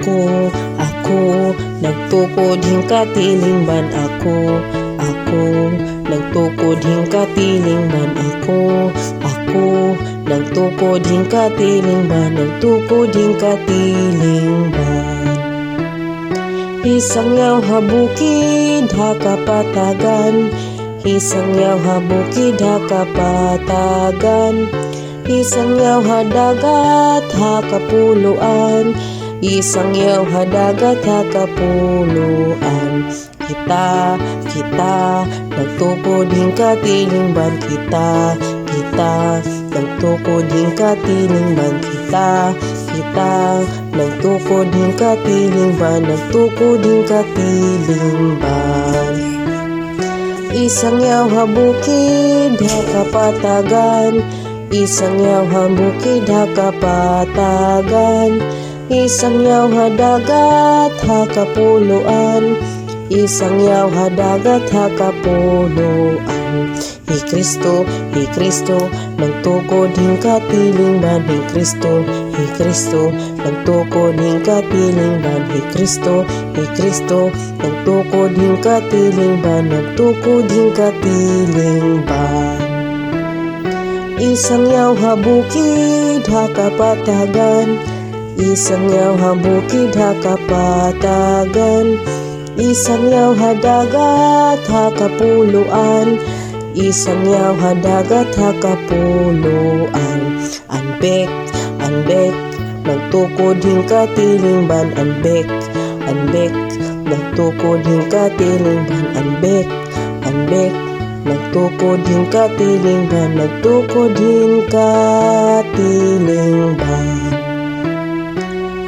Ako, nagtukod hingkatilingban ako, nagtukod hingkatilingban ako, nagtukod hingkatilingban, nagtukod hingkatilingban. Isang yaw habukid hakapatagan, isang yaw habukid hakapatagan, isang yaw hadagat hakapuluan, isang yaw hadagat hakapuluan. Kita, nagtukod hingkatilingban kita, nagtukod hingkatilingban kita, nagtukod hingkatilingban, nagtukod hingkatilingban. Isang yaw habukid hakapatagan, isang yaw habukid hakapatagan, isang yaw hadagat hakapuluan, isang yaw hadagat hakapuluan. Hi Kristo, nagtukod hingkatilingban, Hi Kristo, nagtukod hingkatilingban, Hi Kristo, nagtukod hingkatilingban, nagtukod hingkatilingban. Isang yaw habukid hakapatagan, isang yaw habukid hakapatagan, isang yaw hadagat hakapuluan, isang yaw hadagat hakapuluan. Anbek, nagtukod hingkatilingban, anbek, nagtukod hingkatilingban, anbek, nagtukod hingkatilingban, nagtukod hingkatilingban.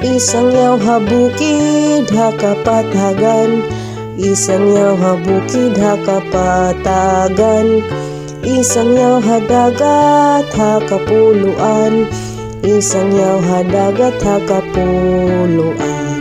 Isang yaw habukid hakapatagan, isang yaw habukid hakapatagan, isang yaw hadagat hakapuluan, isang yaw hadagat hakapuluan.